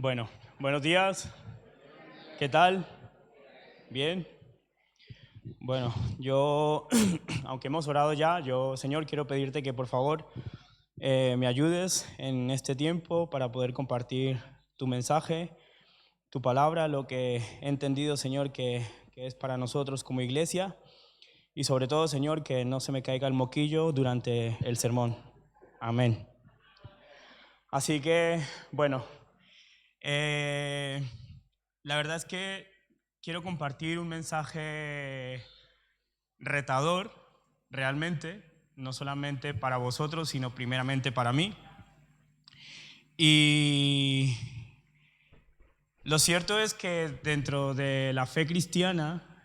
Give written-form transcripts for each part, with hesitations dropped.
Bueno, buenos días. ¿Qué tal? ¿Bien? Bueno, aunque hemos orado ya, Señor, quiero pedirte que por favor me ayudes en este tiempo para poder compartir tu mensaje, tu palabra, lo que he entendido, Señor, que es para nosotros como iglesia. Y sobre todo, Señor, que no se me caiga el moquillo durante el sermón. Amén. Así que, bueno, la verdad es que quiero compartir un mensaje retador, realmente, no solamente para vosotros, sino primeramente para mí. Y lo cierto es que dentro de la fe cristiana,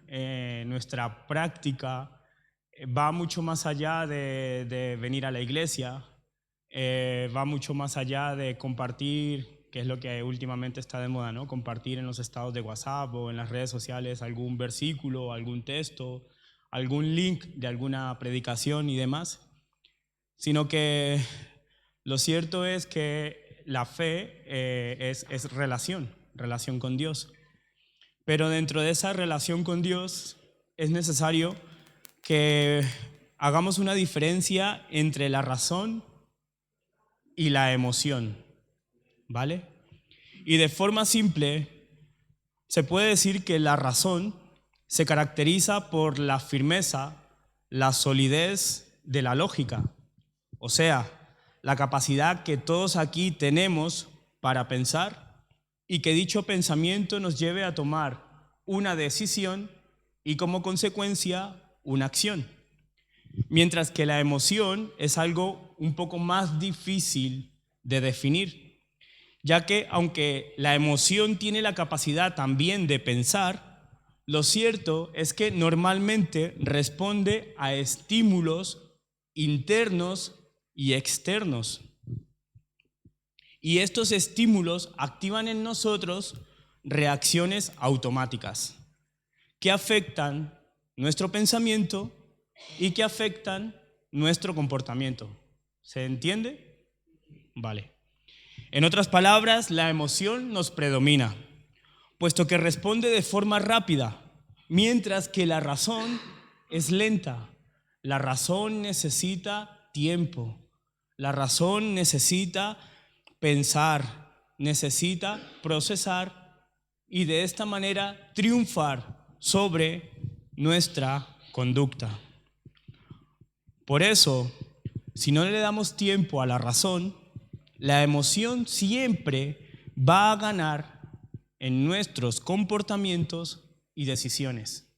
nuestra práctica va mucho más allá de venir a la iglesia, va mucho más allá de compartir, que es lo que últimamente está de moda, ¿no? Compartir en los estados de WhatsApp o en las redes sociales algún versículo, algún texto, algún link de alguna predicación y demás, sino que lo cierto es que la fe es relación con Dios. Pero dentro de esa relación con Dios es necesario que hagamos una diferencia entre la razón y la emoción, ¿vale? Y de forma simple, se puede decir que la razón se caracteriza por la firmeza, la solidez de la lógica, o sea, la capacidad que todos aquí tenemos para pensar y que dicho pensamiento nos lleve a tomar una decisión y como consecuencia una acción. Mientras que la emoción es algo un poco más difícil de definir, ya que aunque la emoción tiene la capacidad también de pensar, lo cierto es que normalmente responde a estímulos internos y externos. Y estos estímulos activan en nosotros reacciones automáticas que afectan nuestro pensamiento y que afectan nuestro comportamiento. ¿Se entiende? Vale. En otras palabras, la emoción nos predomina, puesto que responde de forma rápida, mientras que la razón es lenta. La razón necesita tiempo. La razón necesita pensar, necesita procesar y de esta manera triunfar sobre nuestra conducta. Por eso, si no le damos tiempo a la razón, la emoción siempre va a ganar en nuestros comportamientos y decisiones.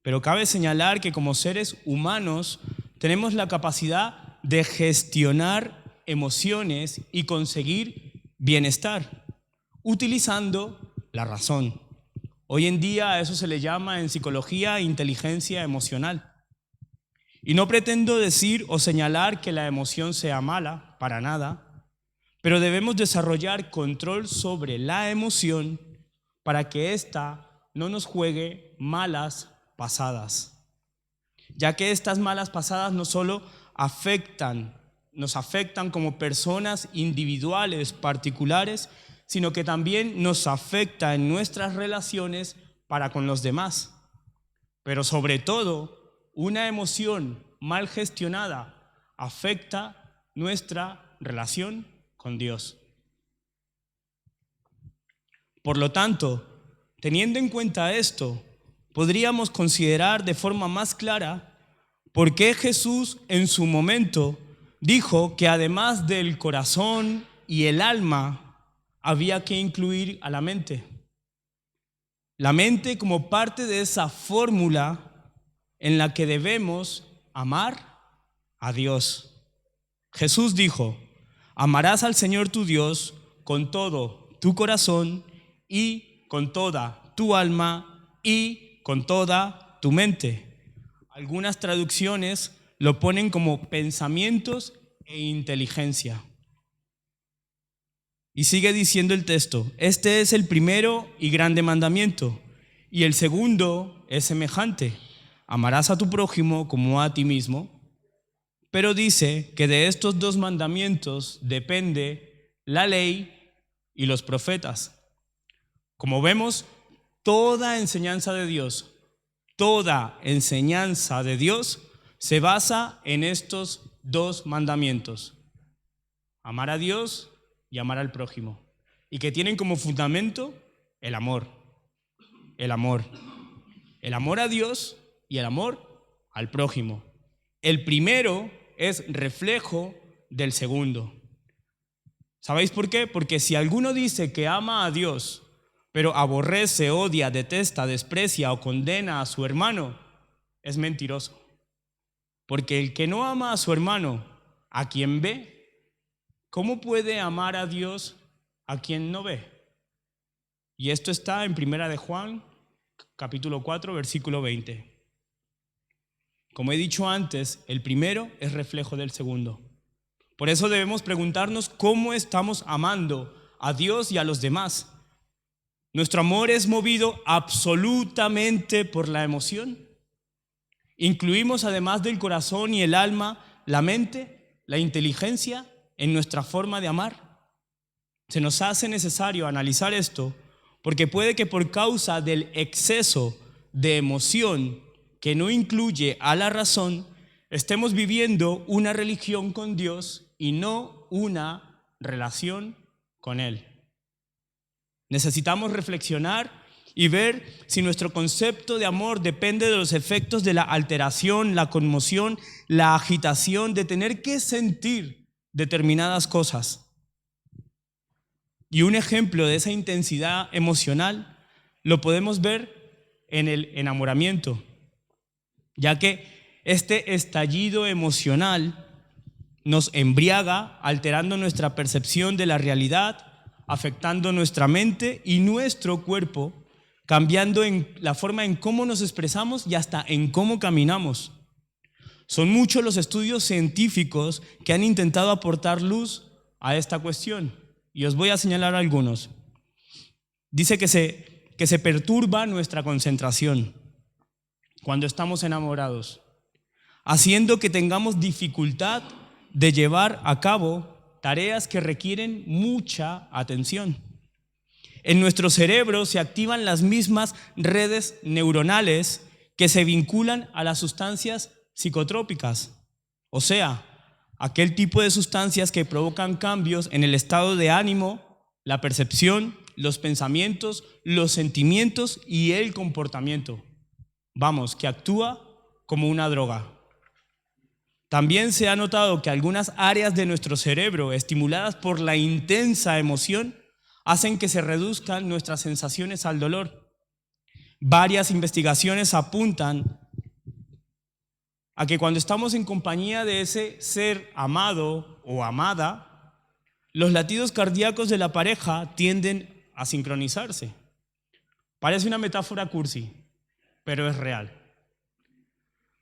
Pero cabe señalar que como seres humanos tenemos la capacidad de gestionar emociones y conseguir bienestar utilizando la razón. Hoy en día a eso se le llama en psicología inteligencia emocional. Y no pretendo decir o señalar que la emoción sea mala, para nada, pero debemos desarrollar control sobre la emoción para que ésta no nos juegue malas pasadas, ya que estas malas pasadas no solo nos afectan como personas individuales, particulares, sino que también nos afecta en nuestras relaciones para con los demás. Pero sobre todo, una emoción mal gestionada afecta nuestra relación con Dios. Por lo tanto, teniendo en cuenta esto, podríamos considerar de forma más clara por qué Jesús en su momento dijo que además del corazón y el alma había que incluir a la mente. La mente como parte de esa fórmula en la que debemos amar a Dios. Jesús dijo: amarás al Señor tu Dios con todo tu corazón y con toda tu alma y con toda tu mente. Algunas traducciones lo ponen como pensamientos e inteligencia. Y sigue diciendo el texto: este es el primero y grande mandamiento, y el segundo es semejante: amarás a tu prójimo como a ti mismo. Pero dice que de estos dos mandamientos depende la ley y los profetas. Como vemos, toda enseñanza de Dios se basa en estos dos mandamientos: amar a Dios y amar al prójimo, y que tienen como fundamento el amor a Dios y el amor al prójimo. El primero es reflejo del segundo. ¿Sabéis por qué? Porque si alguno dice que ama a Dios, pero aborrece, odia, detesta, desprecia o condena a su hermano, es mentiroso. Porque el que no ama a su hermano, a quien ve, ¿cómo puede amar a Dios a quien no ve? Y esto está en 1 de Juan, capítulo 4, versículo 20. Como he dicho antes, el primero es reflejo del segundo. Por eso debemos preguntarnos cómo estamos amando a Dios y a los demás. ¿Nuestro amor es movido absolutamente por la emoción? ¿Incluimos además del corazón y el alma, la mente, la inteligencia en nuestra forma de amar? Se nos hace necesario analizar esto porque puede que por causa del exceso de emoción que no incluye a la razón, estemos viviendo una religión con Dios y no una relación con Él. Necesitamos reflexionar y ver si nuestro concepto de amor depende de los efectos de la alteración, la conmoción, la agitación de tener que sentir determinadas cosas. Y un ejemplo de esa intensidad emocional lo podemos ver en el enamoramiento, ya que este estallido emocional nos embriaga, alterando nuestra percepción de la realidad, afectando nuestra mente y nuestro cuerpo, cambiando en la forma en cómo nos expresamos y hasta en cómo caminamos. Son muchos los estudios científicos que han intentado aportar luz a esta cuestión, y os voy a señalar algunos. Dice que se perturba nuestra concentración cuando estamos enamorados, haciendo que tengamos dificultad de llevar a cabo tareas que requieren mucha atención. En nuestro cerebro se activan las mismas redes neuronales que se vinculan a las sustancias psicotrópicas, o sea, aquel tipo de sustancias que provocan cambios en el estado de ánimo, la percepción, los pensamientos, los sentimientos y el comportamiento. Vamos, que actúa como una droga. También se ha notado que algunas áreas de nuestro cerebro, estimuladas por la intensa emoción, hacen que se reduzcan nuestras sensaciones al dolor. Varias investigaciones apuntan a que cuando estamos en compañía de ese ser amado o amada, los latidos cardíacos de la pareja tienden a sincronizarse. Parece una metáfora cursi, pero es real.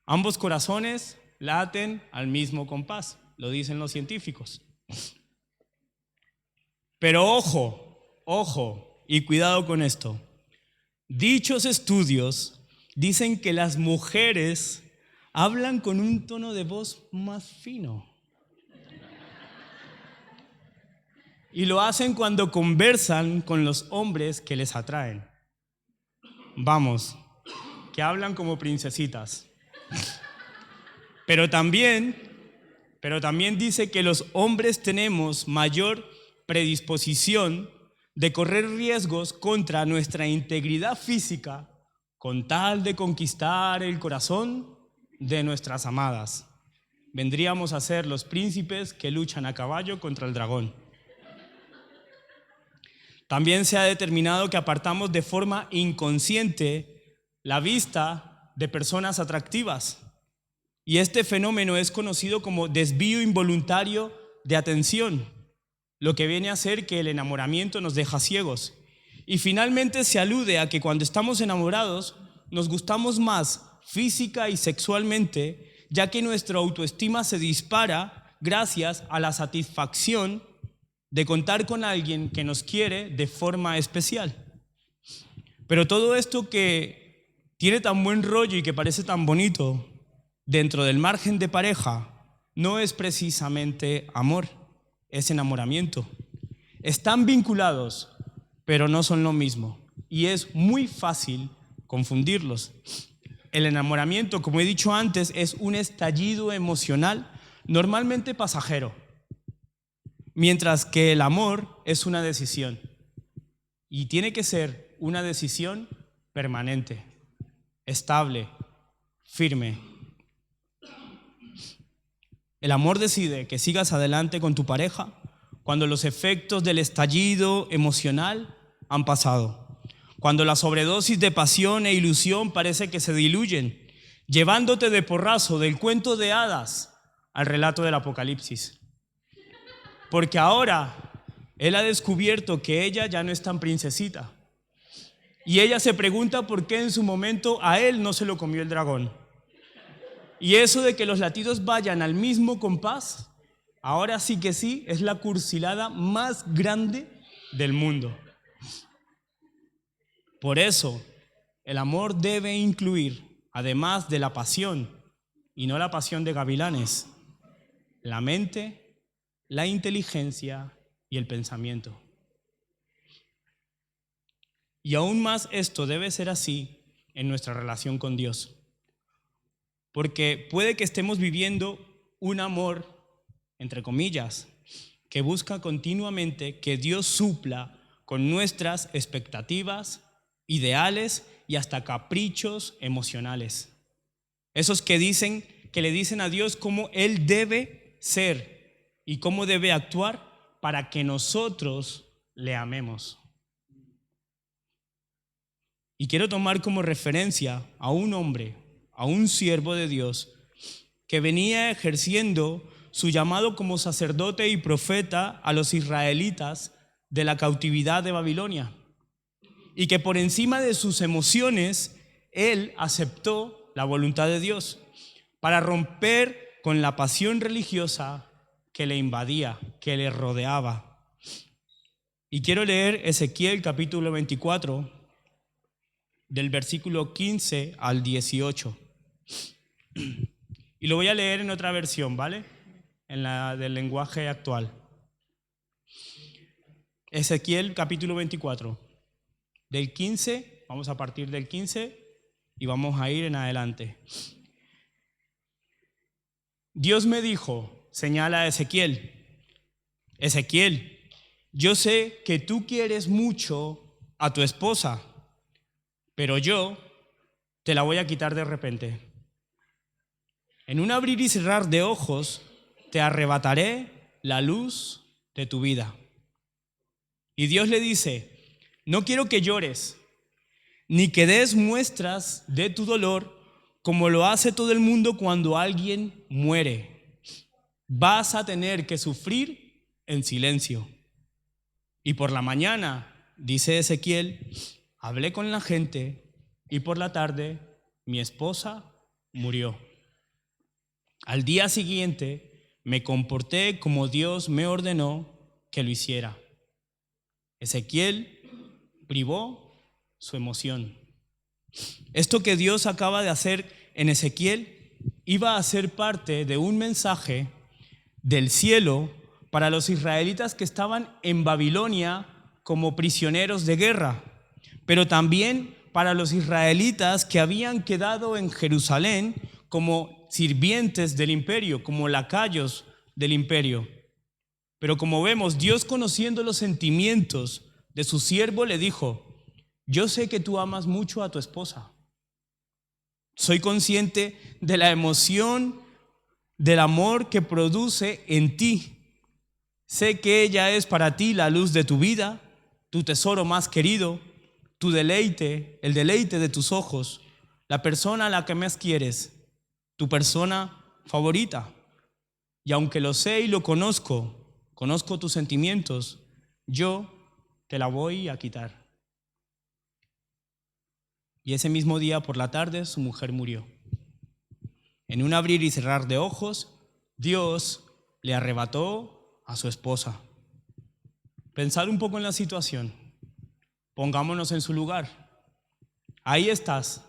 Ambos corazones laten al mismo compás, lo dicen los científicos. Pero ojo y cuidado con esto. Dichos estudios dicen que las mujeres hablan con un tono de voz más fino. Y lo hacen cuando conversan con los hombres que les atraen. Vamos, que hablan como princesitas. Pero también dice que los hombres tenemos mayor predisposición de correr riesgos contra nuestra integridad física con tal de conquistar el corazón de nuestras amadas. Vendríamos a ser los príncipes que luchan a caballo contra el dragón. También se ha determinado que apartamos de forma inconsciente la vista de personas atractivas. Y este fenómeno es conocido como desvío involuntario de atención, lo que viene a ser que el enamoramiento nos deja ciegos. Y finalmente se alude a que cuando estamos enamorados nos gustamos más física y sexualmente, ya que nuestra autoestima se dispara gracias a la satisfacción de contar con alguien que nos quiere de forma especial. Pero todo esto que tiene tan buen rollo y que parece tan bonito dentro del margen de pareja no es precisamente amor, es enamoramiento. Están vinculados, pero no son lo mismo. Y es muy fácil confundirlos. El enamoramiento, como he dicho antes, es un estallido emocional normalmente pasajero, mientras que el amor es una decisión. Y tiene que ser una decisión permanente, estable, firme. El amor decide que sigas adelante con tu pareja cuando los efectos del estallido emocional han pasado, cuando la sobredosis de pasión e ilusión parece que se diluyen, llevándote de porrazo del cuento de hadas al relato del Apocalipsis. Porque ahora él ha descubierto que ella ya no es tan princesita. Y ella se pregunta por qué en su momento a él no se lo comió el dragón. Y eso de que los latidos vayan al mismo compás, ahora sí que sí, es la cursilada más grande del mundo. Por eso, el amor debe incluir, además de la pasión, y no la pasión de gavilanes, la mente, la inteligencia y el pensamiento. Y aún más esto debe ser así en nuestra relación con Dios. Porque puede que estemos viviendo un amor, entre comillas, que busca continuamente que Dios supla con nuestras expectativas, ideales y hasta caprichos emocionales. Esos que le dicen a Dios cómo Él debe ser y cómo debe actuar para que nosotros le amemos. Y quiero tomar como referencia a un hombre, a un siervo de Dios, que venía ejerciendo su llamado como sacerdote y profeta a los israelitas de la cautividad de Babilonia. Y que por encima de sus emociones, él aceptó la voluntad de Dios para romper con la pasión religiosa que le invadía, que le rodeaba. Y quiero leer Ezequiel capítulo 24, del versículo 15 al 18. Y lo voy a leer en otra versión, ¿vale? En la del lenguaje actual. Ezequiel capítulo 24, del 15, vamos a partir del 15 y vamos a ir en adelante. Dios me dijo, señala a Ezequiel, Ezequiel, yo sé que tú quieres mucho a tu esposa, pero yo te la voy a quitar de repente. En un abrir y cerrar de ojos te arrebataré la luz de tu vida. Y Dios le dice, no quiero que llores, ni que des muestras de tu dolor como lo hace todo el mundo cuando alguien muere. Vas a tener que sufrir en silencio. Y por la mañana, dice Ezequiel, hablé con la gente y por la tarde mi esposa murió. Al día siguiente me comporté como Dios me ordenó que lo hiciera. Ezequiel privó su emoción. Esto que Dios acaba de hacer en Ezequiel iba a ser parte de un mensaje del cielo para los israelitas que estaban en Babilonia como prisioneros de guerra, pero también para los israelitas que habían quedado en Jerusalén como sirvientes del imperio, como lacayos del imperio. Pero como vemos, Dios, conociendo los sentimientos de su siervo, le dijo, yo sé que tú amas mucho a tu esposa. Soy consciente de la emoción, del amor que produce en ti. Sé que ella es para ti la luz de tu vida, tu tesoro más querido, tu deleite, el deleite de tus ojos, la persona a la que más quieres, tu persona favorita. Y aunque lo sé y lo conozco tus sentimientos, yo te la voy a quitar. Y ese mismo día por la tarde su mujer murió. En un abrir y cerrar de ojos, Dios le arrebató a su esposa. Pensad un poco en la situación. Pongámonos en su lugar. Ahí estás,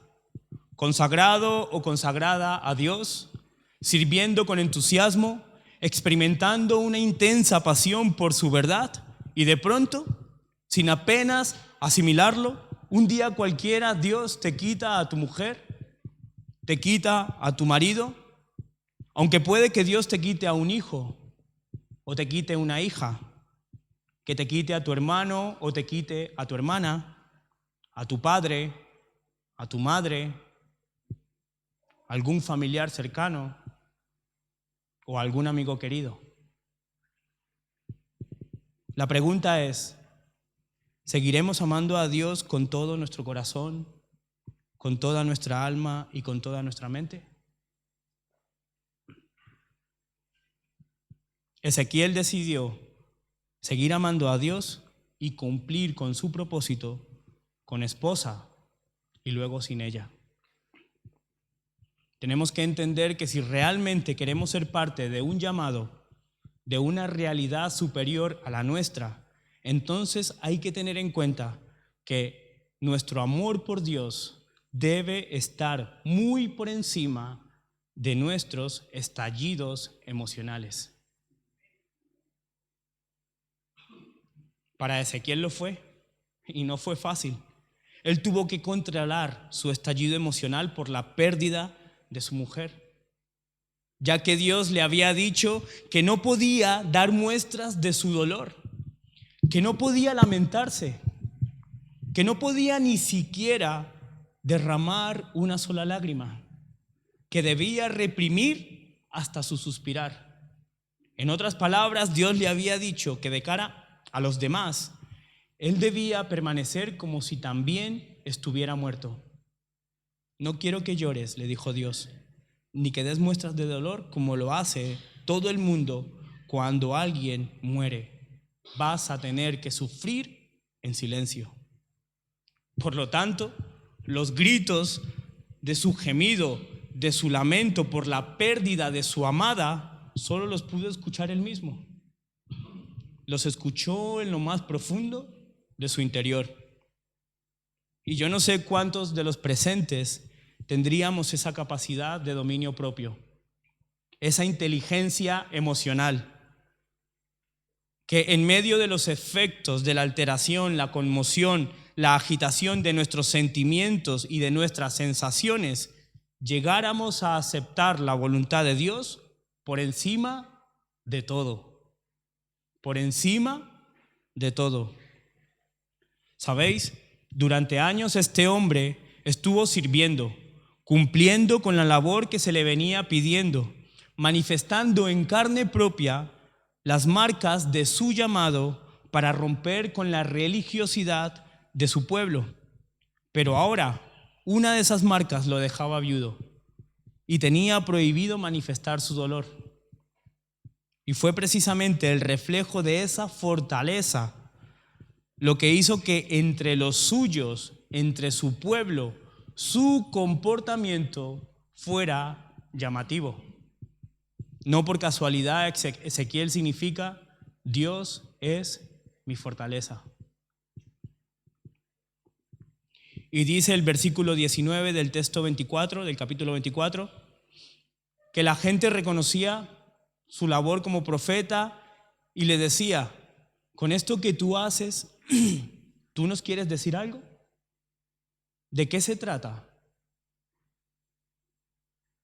consagrado o consagrada a Dios, sirviendo con entusiasmo, experimentando una intensa pasión por su verdad, Y de pronto, sin apenas asimilarlo, un día cualquiera Dios te quita a tu mujer, te quita a tu marido, aunque puede que Dios te quite a un hijo o te quite una hija, que te quite a tu hermano o te quite a tu hermana, a tu padre, a tu madre, algún familiar cercano o algún amigo querido. La pregunta es, ¿seguiremos amando a Dios con todo nuestro corazón, con toda nuestra alma y con toda nuestra mente? Ezequiel decidió seguir amando a Dios y cumplir con su propósito con esposa y luego sin ella. Tenemos que entender que si realmente queremos ser parte de un llamado, de una realidad superior a la nuestra, entonces hay que tener en cuenta que nuestro amor por Dios debe estar muy por encima de nuestros estallidos emocionales. Para Ezequiel lo fue, y no fue fácil. Él tuvo que controlar su estallido emocional por la pérdida de su mujer, ya que Dios le había dicho que no podía dar muestras de su dolor, que no podía lamentarse, que no podía ni siquiera derramar una sola lágrima, que debía reprimir hasta su suspirar. En otras palabras, Dios le había dicho que de cara a los demás, él debía permanecer como si también estuviera muerto. No quiero que llores, le dijo Dios, ni que des muestras de dolor como lo hace todo el mundo cuando alguien muere. Vas a tener que sufrir en silencio. Por lo tanto, los gritos de su gemido, de su lamento por la pérdida de su amada, solo los pudo escuchar él mismo. Los escuchó en lo más profundo de su interior. Y yo no sé cuántos de los presentes tendríamos esa capacidad de dominio propio, esa inteligencia emocional, que en medio de los efectos de la alteración, la conmoción, la agitación de nuestros sentimientos y de nuestras sensaciones, llegáramos a aceptar la voluntad de Dios por encima de todo. Por encima de todo. ¿Sabéis? Durante años este hombre estuvo sirviendo, cumpliendo con la labor que se le venía pidiendo, manifestando en carne propia las marcas de su llamado para romper con la religiosidad de su pueblo. Pero ahora, una de esas marcas lo dejaba viudo y tenía prohibido manifestar su dolor. Y fue precisamente el reflejo de esa fortaleza lo que hizo que entre los suyos, entre su pueblo, su comportamiento fuera llamativo. No por casualidad Ezequiel significa Dios es mi fortaleza. Y dice el versículo 19 del texto 24, del capítulo 24, que la gente reconocía su labor como profeta y le decía, con esto que tú haces, ¿tú nos quieres decir algo? ¿De qué se trata?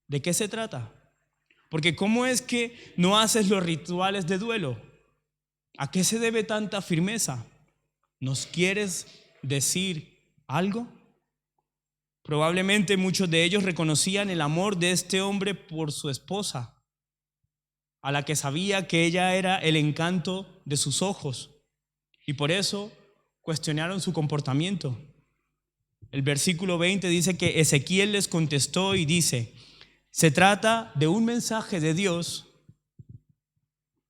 ¿De qué se trata? Porque ¿cómo es que no haces los rituales de duelo? ¿A qué se debe tanta firmeza? ¿Nos quieres decir algo? Probablemente muchos de ellos reconocían el amor de este hombre por su esposa, a la que sabía que ella era el encanto de sus ojos, y por eso cuestionaron su comportamiento. El versículo 20 dice que Ezequiel les contestó y dice, se trata de un mensaje de Dios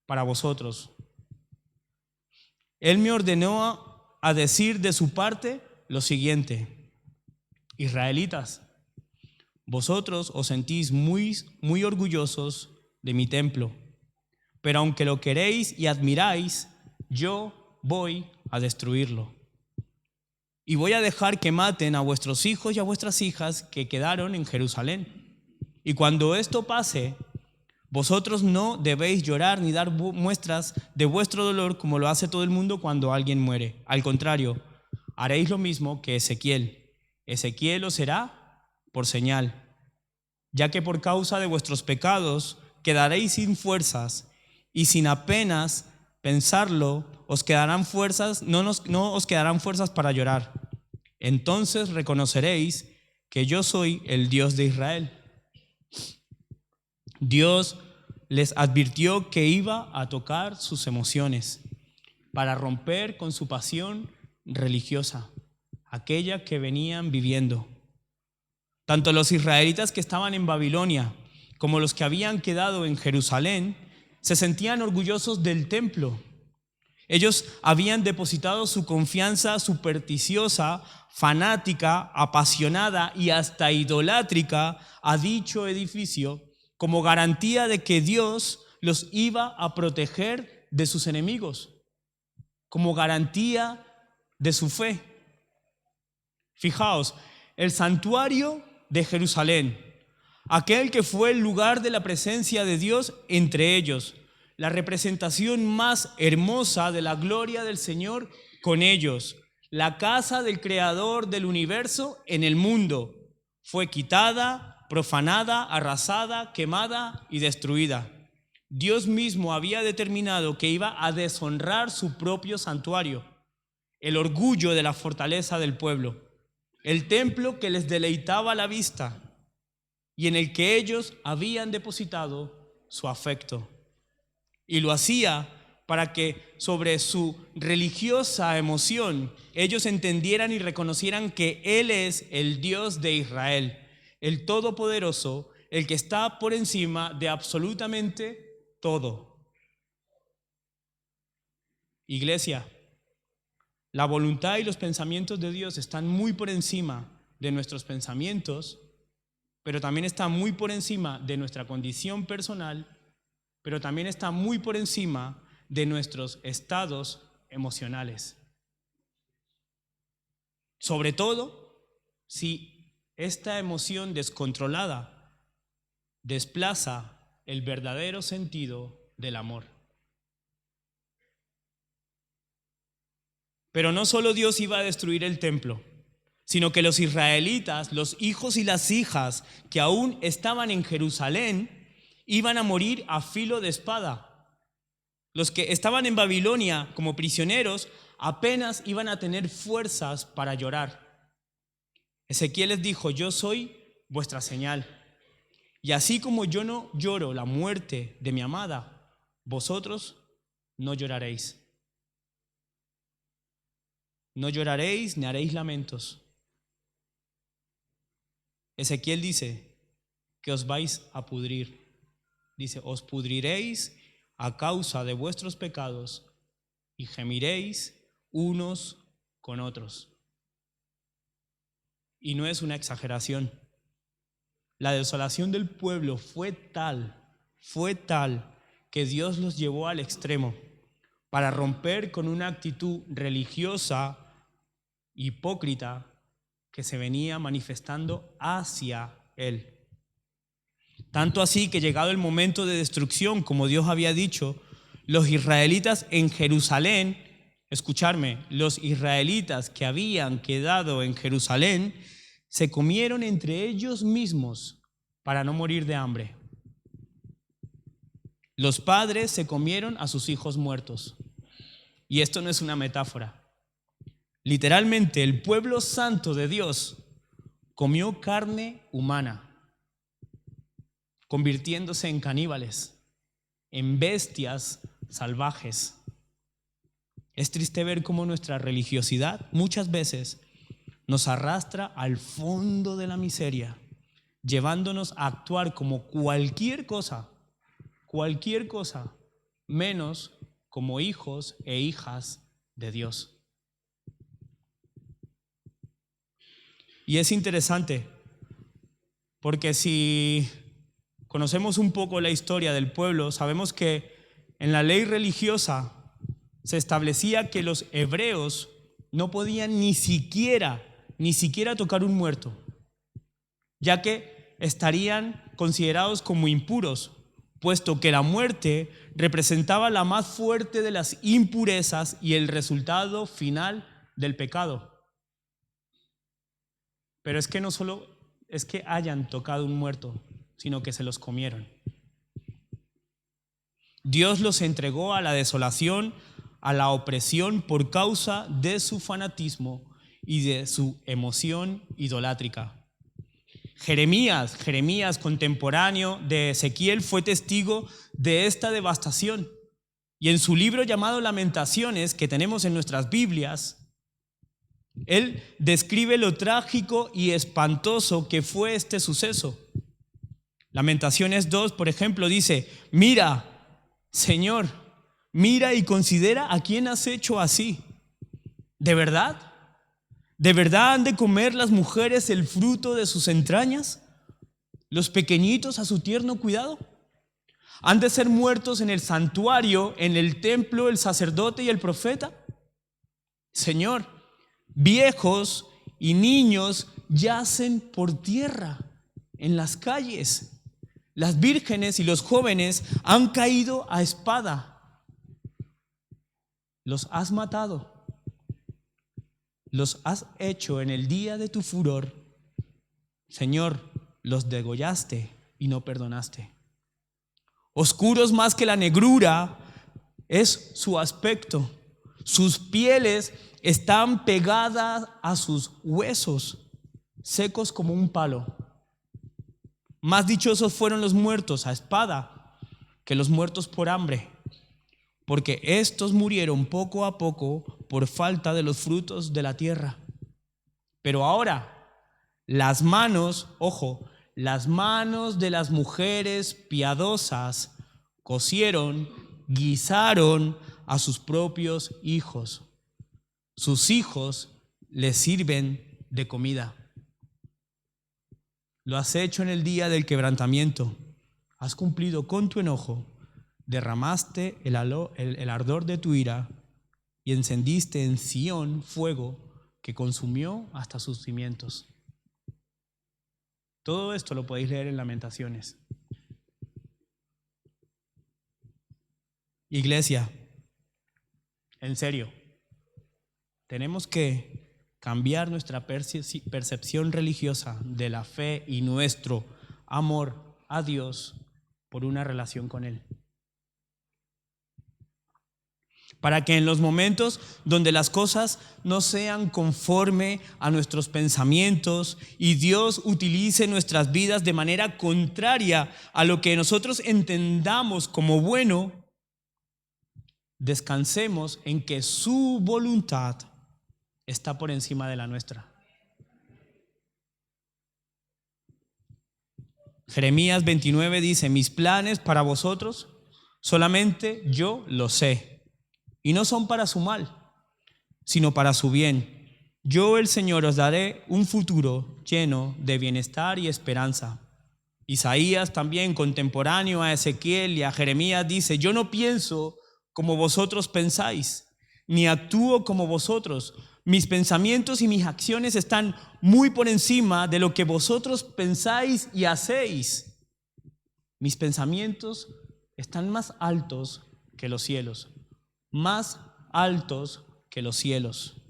para vosotros. Él me ordenó a decir de su parte lo siguiente: israelitas, vosotros os sentís muy orgullosos de mi templo, pero aunque lo queréis y admiráis, yo voy a destruirlo. Y voy a dejar que maten a vuestros hijos y a vuestras hijas que quedaron en Jerusalén. Y cuando esto pase, Vosotros no debéis llorar ni dar muestras de vuestro dolor como lo hace todo el mundo cuando alguien muere. Al contrario, haréis lo mismo que Ezequiel. Ezequiel os será por señal, ya que por causa de vuestros pecados quedaréis sin fuerzas y sin apenas pensarlo os quedarán fuerzas, no os quedarán fuerzas para llorar. Entonces reconoceréis que yo soy el Dios de Israel. Dios les advirtió que iba a tocar sus emociones para romper con su pasión religiosa, aquella que venían viviendo. Tanto los israelitas que estaban en Babilonia como los que habían quedado en Jerusalén se sentían orgullosos del templo. Ellos habían depositado su confianza supersticiosa, fanática, apasionada y hasta idolátrica a dicho edificio como garantía de que Dios los iba a proteger de sus enemigos, como garantía de su fe. Fijaos, el santuario de Jerusalén, aquel que fue el lugar de la presencia de Dios entre ellos, la representación más hermosa de la gloria del Señor con ellos, la casa del Creador del universo en el mundo, fue quitada, profanada, arrasada, quemada y destruida. Dios mismo había determinado que iba a deshonrar su propio santuario, el orgullo de la fortaleza del pueblo, el templo que les deleitaba la vista y en el que ellos habían depositado su afecto. Y lo hacía para que sobre su religiosa emoción ellos entendieran y reconocieran que Él es el Dios de Israel, el Todopoderoso, el que está por encima de absolutamente todo. Iglesia, la voluntad y los pensamientos de Dios están muy por encima de nuestros pensamientos, pero también están muy por encima de nuestra condición personal, pero también está muy por encima de nuestros estados emocionales. Sobre todo, si esta emoción descontrolada desplaza el verdadero sentido del amor. Pero no solo Dios iba a destruir el templo, sino que los israelitas, los hijos y las hijas que aún estaban en Jerusalén, iban a morir a filo de espada. Los que estaban en Babilonia como prisioneros apenas iban a tener fuerzas para llorar. Ezequiel les dijo: yo soy vuestra señal. Y así como yo no lloro la muerte de mi amada, vosotros no lloraréis. No lloraréis ni haréis lamentos. Ezequiel dice que os vais a pudrir. Dice: os pudriréis a causa de vuestros pecados y gemiréis unos con otros. Y no es una exageración. La desolación del pueblo fue tal que Dios los llevó al extremo para romper con una actitud religiosa hipócrita que se venía manifestando hacia Él. Tanto así que llegado el momento de destrucción, como Dios había dicho, los israelitas en Jerusalén, escucharme, los israelitas que habían quedado en Jerusalén, se comieron entre ellos mismos para no morir de hambre. Los padres se comieron a sus hijos muertos. Y esto no es una metáfora. Literalmente, el pueblo santo de Dios comió carne humana, convirtiéndose en caníbales, en bestias salvajes. Es triste ver cómo nuestra religiosidad muchas veces nos arrastra al fondo de la miseria, llevándonos a actuar como cualquier cosa, menos como hijos e hijas de Dios. Y es interesante, porque si conocemos un poco la historia del pueblo, sabemos que en la ley religiosa se establecía que los hebreos no podían ni siquiera tocar un muerto, ya que estarían considerados como impuros puesto que la muerte representaba la más fuerte de las impurezas y el resultado final del pecado. Pero es que no solo es que hayan tocado un muerto, sino que se los comieron. Dios los entregó a la desolación, a la opresión por causa de su fanatismo y de su emoción idolátrica. Jeremías, contemporáneo de Ezequiel, fue testigo de esta devastación. Y en su libro llamado Lamentaciones, que tenemos en nuestras Biblias, él describe lo trágico y espantoso que fue este suceso. Lamentaciones 2, por ejemplo, dice: mira, Señor, mira y considera a quién has hecho así. ¿De verdad? ¿De verdad han de comer las mujeres el fruto de sus entrañas? ¿Los pequeñitos a su tierno cuidado? ¿Han de ser muertos en el santuario, en el templo, el sacerdote y el profeta? Señor, viejos y niños yacen por tierra en las calles. Las vírgenes y los jóvenes han caído a espada. Los has matado. Los has hecho en el día de tu furor. Señor, los degollaste y no perdonaste. Oscuros más que la negrura es su aspecto. Sus pieles están pegadas a sus huesos, secos como un palo. Más dichosos fueron los muertos a espada que los muertos por hambre, porque estos murieron poco a poco por falta de los frutos de la tierra. Pero ahora, las manos de las mujeres piadosas cocieron, guisaron a sus propios hijos. Sus hijos les sirven de comida. Lo has hecho en el día del quebrantamiento. Has cumplido con tu enojo. Derramaste el ardor de tu ira y encendiste en Sión fuego que consumió hasta sus cimientos. Todo esto lo podéis leer en Lamentaciones. Iglesia, en serio, tenemos que cambiar nuestra percepción religiosa de la fe y nuestro amor a Dios por una relación con Él. Para que en los momentos donde las cosas no sean conforme a nuestros pensamientos y Dios utilice nuestras vidas de manera contraria a lo que nosotros entendamos como bueno, descansemos en que su voluntad está por encima de la nuestra. Jeremías 29 dice: mis planes para vosotros solamente yo los sé, y no son para su mal, sino para su bien. Yo, el Señor, os daré un futuro lleno de bienestar y esperanza. Isaías, también contemporáneo a Ezequiel y a Jeremías, dice: yo no pienso como vosotros pensáis, ni actúo como vosotros. Mis pensamientos y mis acciones están muy por encima de lo que vosotros pensáis y hacéis. Mis pensamientos están más altos que los cielos, más altos que los cielos.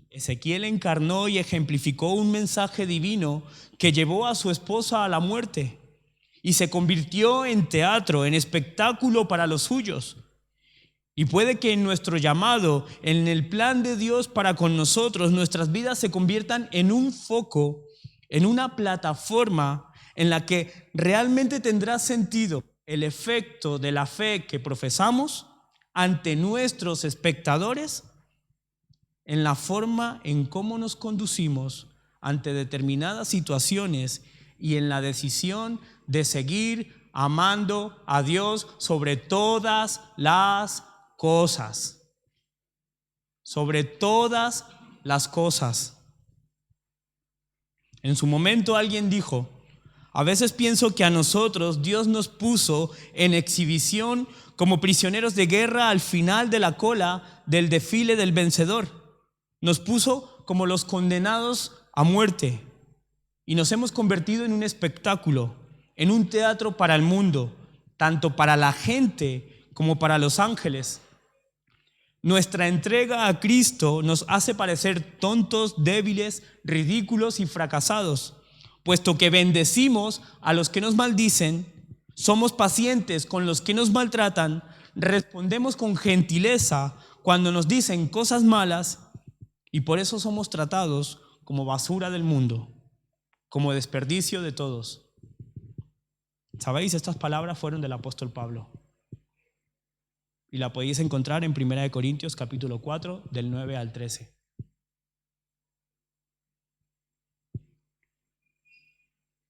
Ezequiel encarnó y ejemplificó un mensaje divino que llevó a su esposa a la muerte y se convirtió en teatro, en espectáculo para los suyos. Y puede que en nuestro llamado, en el plan de Dios para con nosotros, nuestras vidas se conviertan en un foco, en una plataforma en la que realmente tendrá sentido el efecto de la fe que profesamos ante nuestros espectadores, en la forma en cómo nos conducimos ante determinadas situaciones y en la decisión de seguir amando a Dios sobre todas las cosas. Sobre todas las cosas. En su momento alguien dijo: a veces pienso que a nosotros Dios nos puso en exhibición como prisioneros de guerra al final de la cola del desfile del vencedor. Nos puso como los condenados a muerte y nos hemos convertido en un espectáculo, en un teatro para el mundo, tanto para la gente como para los ángeles. Nuestra entrega a Cristo nos hace parecer tontos, débiles, ridículos y fracasados, puesto que bendecimos a los que nos maldicen, somos pacientes con los que nos maltratan, respondemos con gentileza cuando nos dicen cosas malas y por eso somos tratados como basura del mundo, como desperdicio de todos. ¿Sabéis? Estas palabras fueron del apóstol Pablo. Y la podéis encontrar en 1 Corintios capítulo 4, del 9 al 13.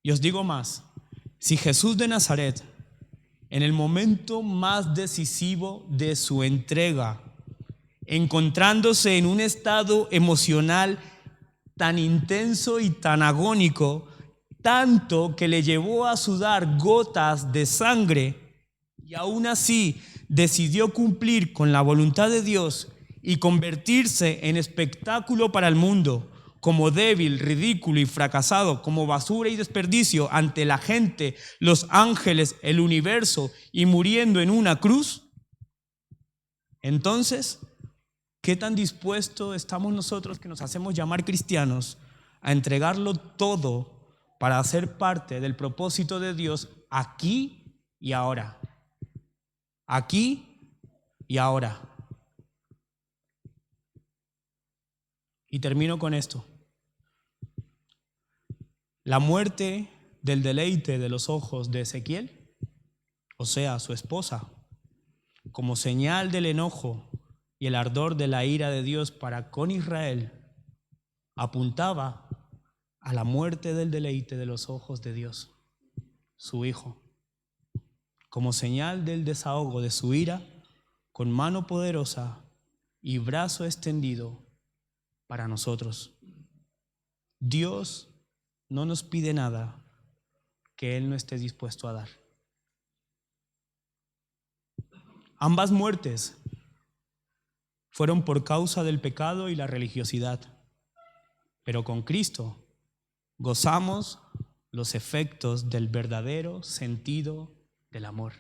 Y os digo más, si Jesús de Nazaret, en el momento más decisivo de su entrega, encontrándose en un estado emocional tan intenso y tan agónico, tanto que le llevó a sudar gotas de sangre, y aún así decidió cumplir con la voluntad de Dios y convertirse en espectáculo para el mundo, como débil, ridículo y fracasado, como basura y desperdicio ante la gente, los ángeles, el universo, y muriendo en una cruz. Entonces, ¿qué tan dispuestos estamos nosotros, que nos hacemos llamar cristianos, a entregarlo todo para hacer parte del propósito de Dios aquí y ahora? Aquí y ahora. Y termino con esto. La muerte del deleite de los ojos de Ezequiel, o sea, su esposa, como señal del enojo y el ardor de la ira de Dios para con Israel, apuntaba a la muerte del deleite de los ojos de Dios, su Hijo, como señal del desahogo de su ira, con mano poderosa y brazo extendido para nosotros. Dios no nos pide nada que Él no esté dispuesto a dar. Ambas muertes fueron por causa del pecado y la religiosidad, pero con Cristo gozamos los efectos del verdadero sentido del amor.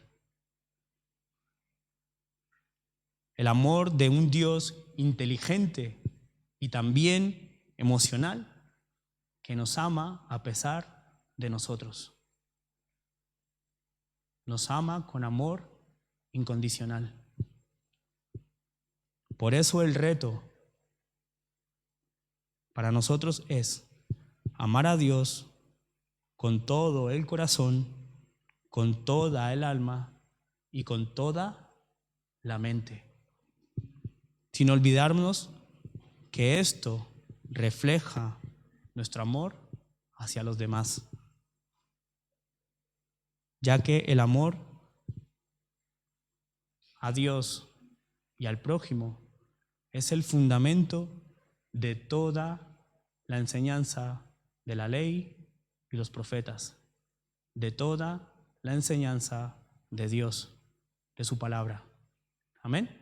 El amor de un Dios inteligente y también emocional, que nos ama a pesar de nosotros. Nos ama con amor incondicional. Por eso el reto para nosotros es amar a Dios con todo el corazón, con toda el alma y con toda la mente, sin olvidarnos que esto refleja nuestro amor hacia los demás, ya que el amor a Dios y al prójimo es el fundamento de toda la enseñanza de la ley y los profetas, de toda la enseñanza de Dios, de su palabra. Amén.